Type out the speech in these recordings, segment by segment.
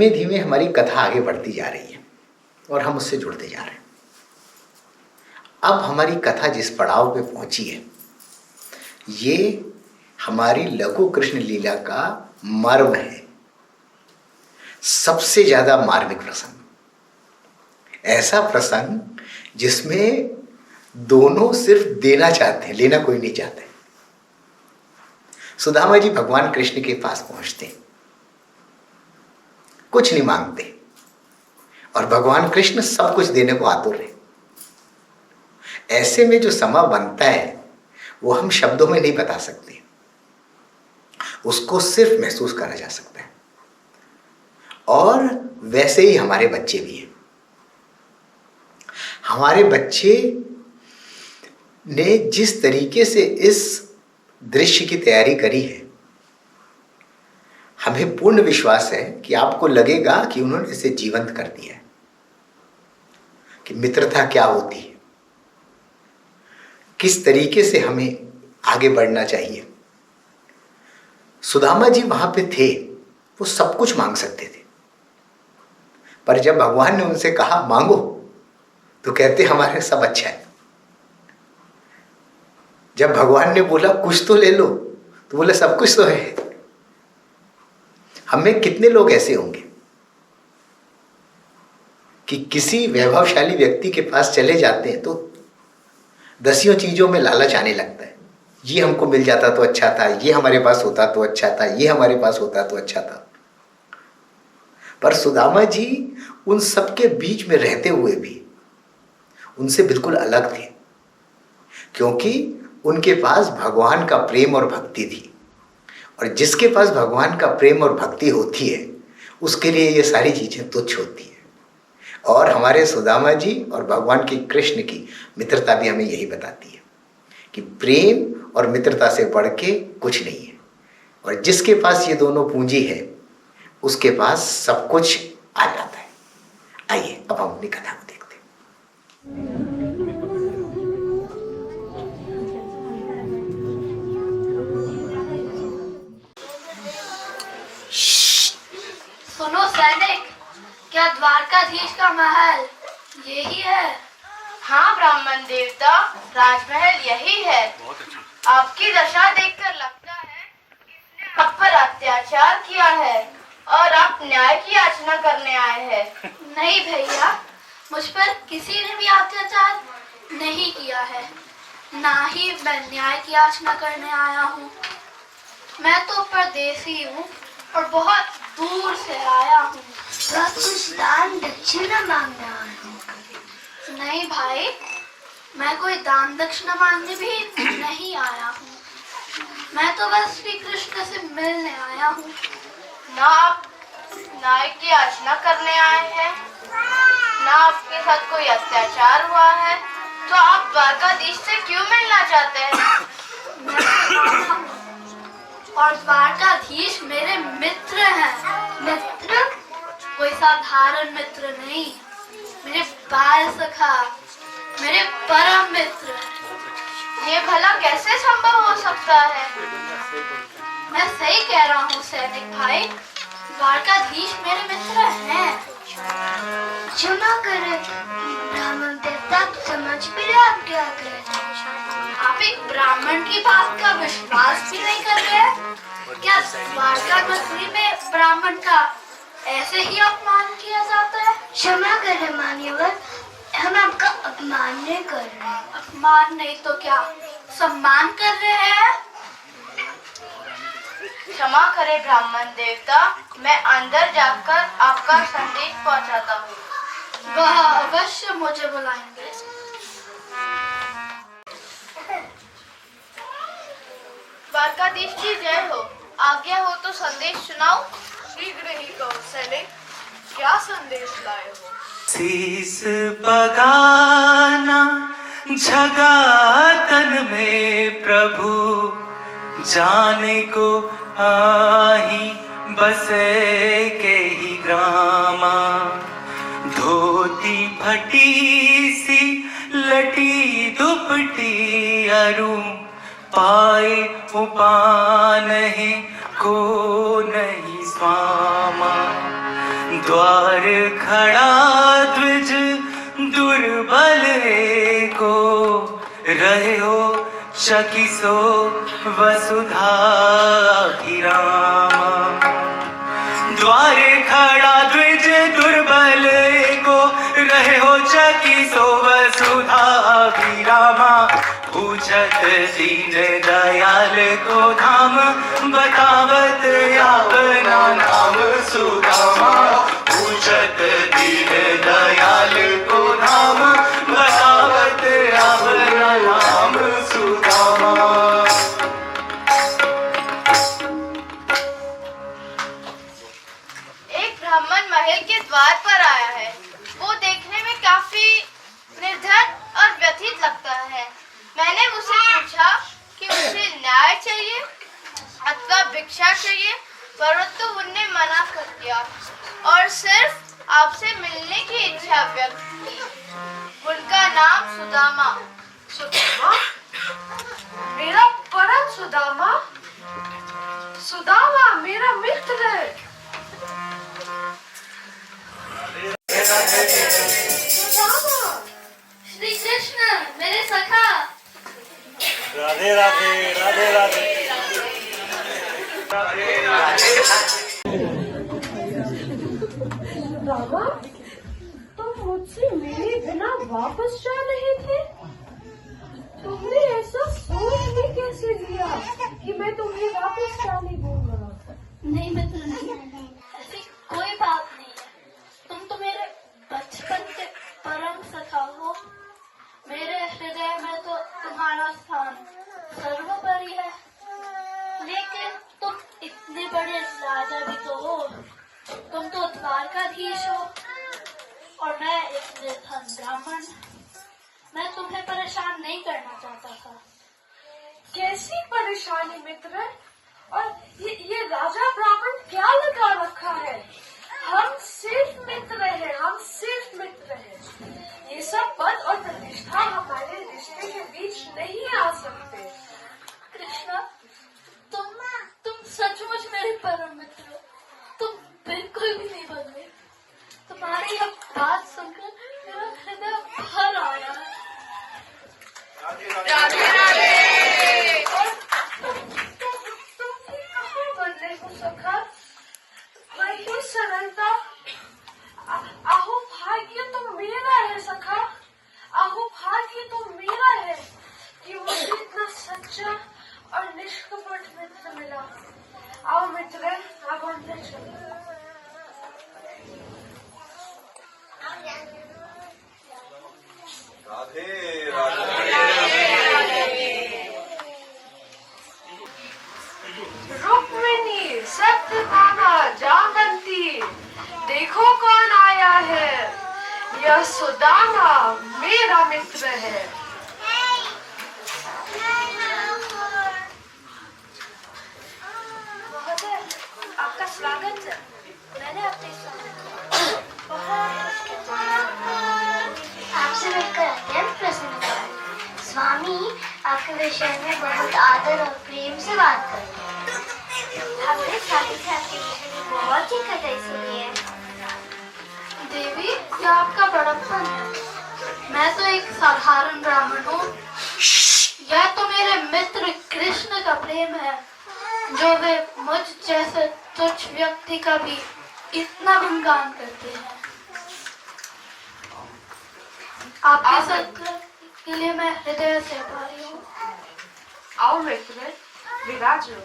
धीमे धीमे हमारी कथा आगे बढ़ती जा रही है और हम उससे जुड़ते जा रहे हैं। अब हमारी कथा जिस पड़ाव पे पहुंची है, ये हमारी लघु कृष्ण लीला का मर्म है, सबसे ज्यादा मार्मिक प्रसंग, ऐसा प्रसंग जिसमें दोनों सिर्फ देना चाहते हैं, लेना कोई नहीं चाहते। सुदामा जी भगवान कृष्ण के पास पहुंचते, कुछ नहीं मांगते, और भगवान कृष्ण सब कुछ देने को आतुर है। ऐसे में जो समा बनता है वो हम शब्दों में नहीं बता सकते, उसको सिर्फ महसूस करा जा सकता है। और वैसे ही हमारे बच्चे भी हैं। हमारे बच्चे ने जिस तरीके से इस दृश्य की तैयारी करी है, हमें पूर्ण विश्वास है कि आपको लगेगा कि उन्होंने इसे जीवंत कर दिया है, कि मित्रता क्या होती है, किस तरीके से हमें आगे बढ़ना चाहिए। सुदामा जी वहां पे थे, वो सब कुछ मांग सकते थे, पर जब भगवान ने उनसे कहा मांगो, तो कहते हमारे सब अच्छा है। जब भगवान ने बोला कुछ तो ले लो, तो बोले सब कुछ तो है। हमें कितने लोग ऐसे होंगे कि किसी वैभवशाली व्यक्ति के पास चले जाते हैं तो दसियों चीजों में लालच आने लगता है। ये हमको मिल जाता तो अच्छा था, ये हमारे पास होता तो अच्छा था, ये हमारे पास होता तो अच्छा था। पर सुदामा जी उन सबके बीच में रहते हुए भी उनसे बिल्कुल अलग थे, क्योंकि उनके पास भगवान का प्रेम और भक्ति थी। और जिसके पास भगवान का प्रेम और भक्ति होती है, उसके लिए ये सारी चीजें तुच्छ होती है। और हमारे सुदामा जी और भगवान की कृष्ण की मित्रता भी हमें यही बताती है कि प्रेम और मित्रता से बढ़ के कुछ नहीं है। और जिसके पास ये दोनों पूंजी है, उसके पास सब कुछ आ जाता है। आइए अब हम अपनी कथा को देखते हैं। सुनो सैनिक, क्या द्वारकाधीश का महल यही है? हाँ ब्राह्मण देवता, राजमहल यही है। आपकी दशा देखकर लगता है किसने आप पर अत्याचार किया है और आप न्याय की याचना करने आए हैं। नहीं भैया, मुझ पर किसी ने भी अत्याचार नहीं किया है, ना ही मैं न्याय की याचना करने आया हूँ। मैं तो परदेसी हूँ और बहुत दूर से आया हूँ। कुछ दान दक्षिणा मांगने आया हूँ। नहीं भाई, मैं कोई दान दक्षिणा मांगने भी नहीं आया हूँ। मैं तो बस श्री कृष्ण से मिलने आया हूँ। ना आप न्याय की याचना करने आए हैं, ना आपके साथ कोई अत्याचार हुआ है, तो आप द्वारकाधीश से क्यों मिलना चाहते हैं? और द्वारकाधीश मेरे मित्र हैं। मित्र? कोई साधारण मित्र नहीं, मेरे बाल सखा, मेरे परम मित्र। ये भला कैसे संभव हो सकता है? मैं सही कह रहा हूँ सैनिक भाई, द्वारकाधीश मेरे मित्र हैं। क्षमा करें ब्राह्मण देवता, समझ भी रहे आप क्या करें। आप एक ब्राह्मण की बात का विश्वास भी नहीं कर रहे? क्या द्वारका नगरी में ब्राह्मण का ऐसे ही अपमान किया जाता है? क्षमा करें मान्यवर, हम आपका अपमान नहीं कर रहे। अपमान नहीं तो क्या, सम्मान कर रहे हैं। क्षमा करें ब्राह्मण देवता, मैं अंदर जाकर आपका संदेश पहुंचाता हूँ। वह अवश्य मुझे बुलाएंगे। द्वारकाधीश की जय हो। आज्ञा हो तो संदेश सुनाओ। शीघ्र ही कहो सैनिक, क्या संदेश लाए हो? शीस बगाना जगातन में प्रभु, जाने को आही बसे के ही ग्रामा। धोती फटी सी लटी दुपटी अरु, पाए उपान है को नहीं स्वामा। द्वार खड़ा द्विज दुर्बल को, रहे हो शकिसो वसुधाभिरामा। द्वारे खड़ा द्विज दुर्बल को, रहे हो शकिसो वसुधाभिरामा। पूछत दीन दयाल को धाम, बतावत अपना नाम सुदामा। पूछत दीन दयाल को धाम, बतावत अपना नाम सुदामा। एक ब्राह्मण महल के द्वार पर आया है। वो देखने में काफी निर्धन और व्यथित लगता है। मैंने उससे पूछा कि उसे न्याय चाहिए अथवा भिक्षा चाहिए, परंतु उनने मना कर दिया और सिर्फ आपसे मिलने की इच्छा व्यक्त की। उनका नाम सुदामा। सुदामा? मेरा परम सुदामा? सुदामा मेरा मित्र है। सुदामा! श्री कृष्ण मेरे सखा। राधे राधे राधे राधे। सुदामा, तुम मुझसे मिले बिना वापस जा रहे थे? तुमने ऐसा सोच भी कैसे लिया कि मैं तुम्हें वापस जाने दूंगा? नहीं मित्र नहीं, ऐसी कोई बात नहीं है। तुम तो मेरे बचपन के परम सखा हो। मेरे हृदय में तो तुम्हारा स्थान सर्वोपरि है। लेकिन तुम इतने बड़े राजा भी तो हो। तुम तो द्वारकाधीश हो और मैं एक निर्धन ब्राह्मण। मैं तुम्हें परेशान नहीं करना चाहता था। कैसी परेशानी मित्र? और ये राजा ब्राह्मण क्या लगा रखा है? हम सिर्फ मित्र हैं, हम सिर्फ मित्र हैं। ये सब पद और प्रतिष्ठा हमारे रिश्ते के बीच नहीं आ सकते। कृष्णा, तुम सचमुच मेरे परम मित्र हो। तुम बिल्कुल भी नहीं बदले। तुम्हारी यह बात सुनकर मेरा हृदय भर आया है। तुम भी कहाँ बदले हो सखा? वही सरलता। अहो भाग्य तो मेरा है सखा। अहो भाग्य तो मेरा है कि मुझे इतना सच्चा और निष्कपट मित्र मिला। आओ मित्र, अब अंदर चलो। राधे राधे। रुक्मिणी, सत्यभामा, जामवंती, देखो कौन आया है। यह सुदामा मेरा मित्र है। महोदय, आपका स्वागत है। मैंने अपने आपसे मिलकर अत्यंत प्रसन्नता है। स्वामी आपके विषय में बहुत आदर और प्रेम से बात करते हैं। हमने स्वामी से आपके विषय में बहुत ही कथाएं सुनी है। देवी, यह आपका बड़प्पन है। मैं तो एक साधारण ब्राह्मण हूँ। यह तो मेरे मित्र कृष्ण का प्रेम है, जो वे मुझ जैसे तुच्छ व्यक्ति का भी इतना गुणगान करते हैं। आपके सत्कार के लिए मैं हृदय से आभारी हूँ। आओ मित्र, विराजो।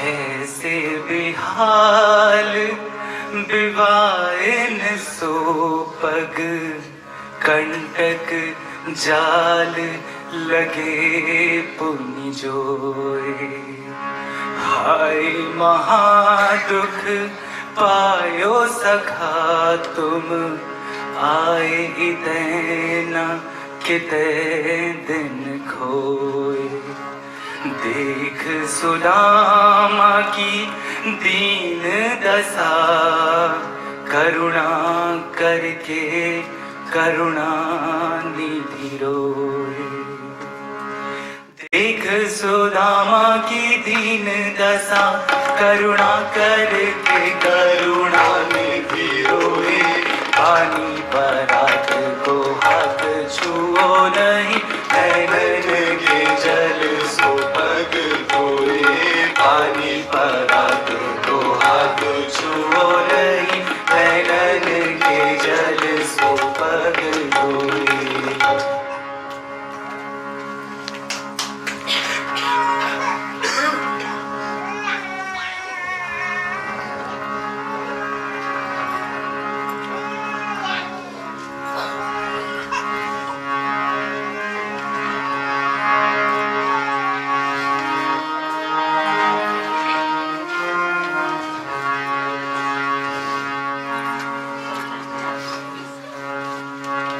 ऐसे बेहाल विवाइन सो पग, कंटक जाल लगे पुनि जोए। हाय महादुख पायो सखा तुम, आए इतना किते दिन खोए। देख सुदामा की दीन दशा, करुणा करके करुणा निधि रोए। देख सुदामा की दीन दशा, करुणा करके करुणा निधि रोए। पानी परात को हाथ छुओ नहीं, नैनन के जल सो पग धोए। पानी परात को हाथ छुओ नहीं, नैनन के जल सो पग धोए।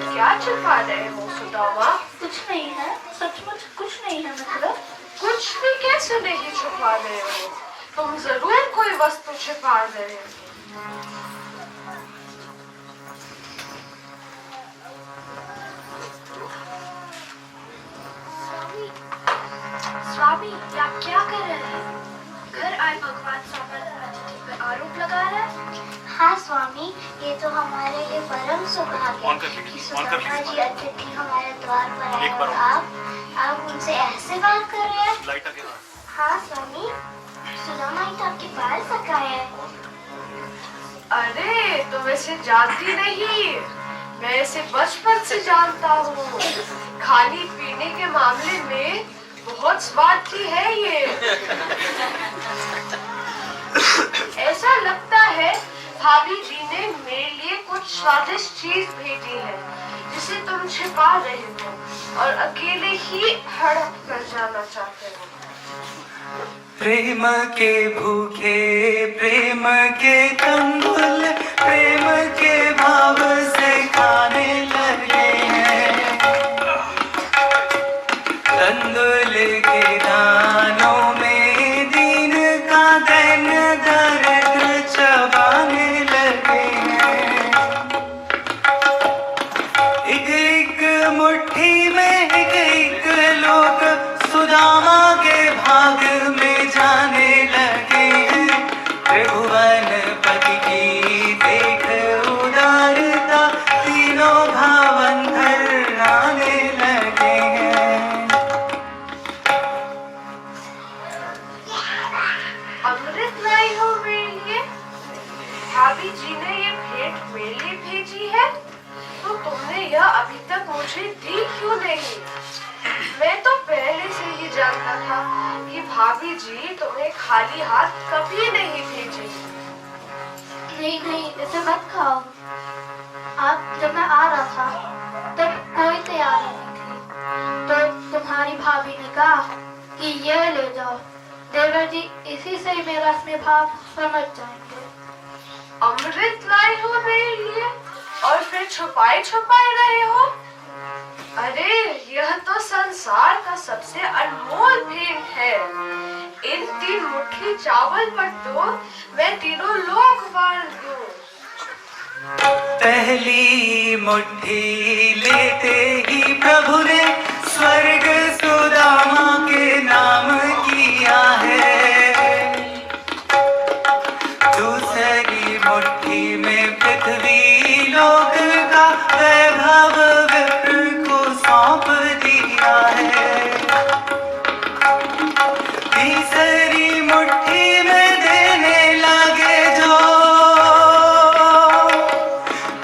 क्या छुपा रहे हो सुदामा? कुछ नहीं है, सचमुच कुछ नहीं है। मतलब कुछ भी कैसे नहीं छुपा रहे हो? तुम जरूर कोई वस्तु छुपा रहे हो। स्वामी, ये आप क्या कर रहे हैं? घर आए भगवान सामने अतिथि पे आरोप लगा रहे हैं। हाँ स्वामी, ये तो हमारे लिए परम सौभाग्य है कि सुदामा जी अतिथि हमारे द्वार पर आए और आप उनसे ऐसे बात कर रहे हैं। हाँ स्वामी, सुदामा ही तो आपके बाल सकाए हैं। अरे तुम इसे जानती नहीं, मैं इसे बचपन से जानता हूँ। खाने पीने के मामले में बहुत स्वार्थी है ये। ऐसा लगता है भाभी जी ने मेरे लिए कुछ स्वादिष्ट चीज भेजी है जिसे तुम छिपा रहे हो और अकेले ही हड़प कर जाना चाहते हो। प्रेम के भूखे, प्रेम के तंबुल, प्रेम के भाव से खाने लगे हैं। तंदुल के दानों में दीन का दैन दर्द चबाने लगे हैं। एक एक मुट्ठी में एक एक लोग सुदामा के भाग में जाने लगे हैं। त्रिभुवन पति की देख उदारता, तीनों भावंधर आने लगे हैं। अमृत लाई हो मेरे लिए? भाभी जी ने ये भेंट मेरे लिए भेजी है, तो तुमने यह अभी तक मुझे दी क्यों नहीं? मैं तो पहले से ही जानता था कि भाभी जी तुम्हें खाली हाथ कभी नहीं भेजेगी। नहीं नहीं, इसे मत खाओ। आप जब मैं आ रहा था तब कोई तैयारी नहीं थी, तो तुम्हारी भाभी ने कहा कि ये ले जाओ। देवर जी इसी से ही मेरा स्नेह भाव समझ जाएंगे। अमृत लाई हो मेरे लिए और फिर छुपाए छुपाए रहे हो? अरे यह तो संसार का सबसे अनमोल भेंट है। इन 3 मुट्ठी चावल पर तो मैं तीनों लोक बांट दूं। पहली मुट्ठी लेते ही प्रभु ने स्वर्ग सुदामा के नाम किया है। दूसरी मुट्ठी में पृथ्वी लोक का वैभव विप्र को सौंप दिया है। तीसरी मुट्ठी में देने लगे जो,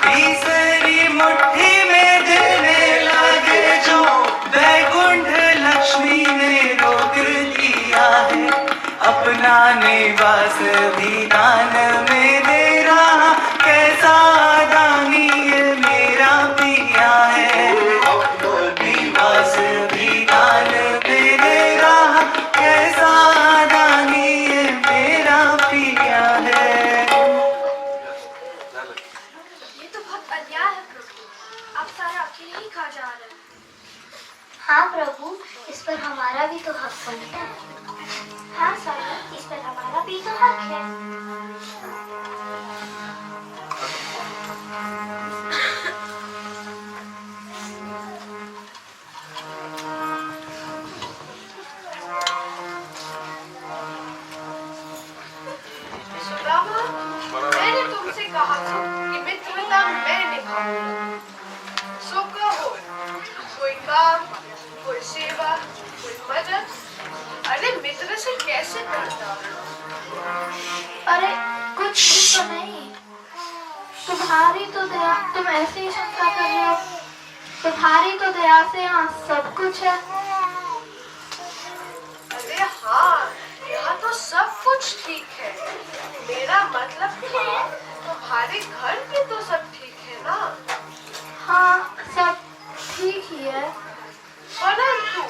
तीसरी मुट्ठी में देने लगे जो, वैकुंठ लक्ष्मी ने रोक लिया है। अपना निवास भी दान में दे रहा, कैसा दानी ये मेरा पिया है। निवास भी दान में दे रहा, कैसा दानी ये मेरा पिया है। ये तो बहुत अन्याय है प्रभु। नहीं कहा जा रहा है। हाँ प्रभु, इस पर हमारा भी तो हक बनता है। हाँ स्वामी, इस पर हमारा भी तो हक है। सुदामा, मैंने तुमसे कहा था कि मित्रता मैं निभाऊंगा। सो कहो, कोई काम, कोई सेवा, कोई मदद। अरे मित्र से कैसे करता हूँ? अरे कुछ भी तो नहीं। तुम्हारी तो दया, तुम ऐसे ही शंका कर रहे हो। तुम्हारी तो दया से यहाँ सब कुछ है। अरे हाँ, यहाँ तो सब कुछ ठीक है। मेरा मतलब था, तुम्हारे घर में तो सब ठीक है ना? हाँ, सब ठीक ही है। परंतु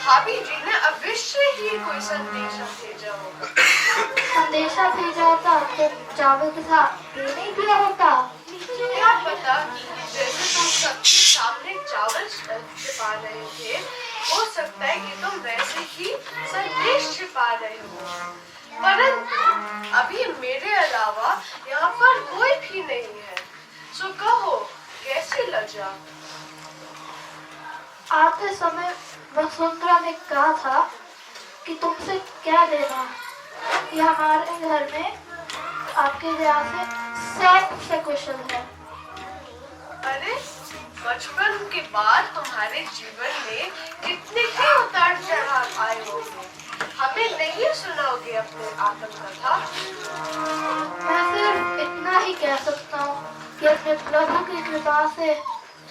भाभी जी ने अवश्य ही कोई संदेशा भेजा होगा। संदेशा भेजा होता तो चावल के साथ ये नहीं दिया होता। क्या पता, जैसे तुम सबके सामने चावल छिपा रहे थे, हो सकता है कि तुम वैसे ही संदेश छिपा रहे हो। परंतु अभी मेरे अलावा यहाँ पर कोई भी नहीं है। सो कहो, कैसी लज्जा? आते समय वसुंधरा ने कहा था कि तुमसे क्या देना, कि हमारे घर में आपके दया से सब सकुशल है। अरे बचपन के बाद तुम्हारे जीवन में कितने ही उतार चढ़ाव आए होंगे। हमें नहीं सुनाओगे अपने आत्मकथा? मैं सिर्फ इतना ही कह सकता हूँ कि अपने प्रभु की कृपा से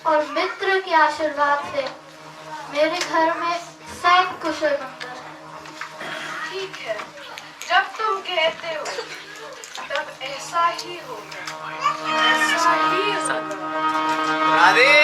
और मित्र के आशीर्वाद से मेरे घर में सब कुशल मंगल है। ठीक है, जब तुम कहते हो तब ऐसा ही होगा, ऐसा ही होगा। राधे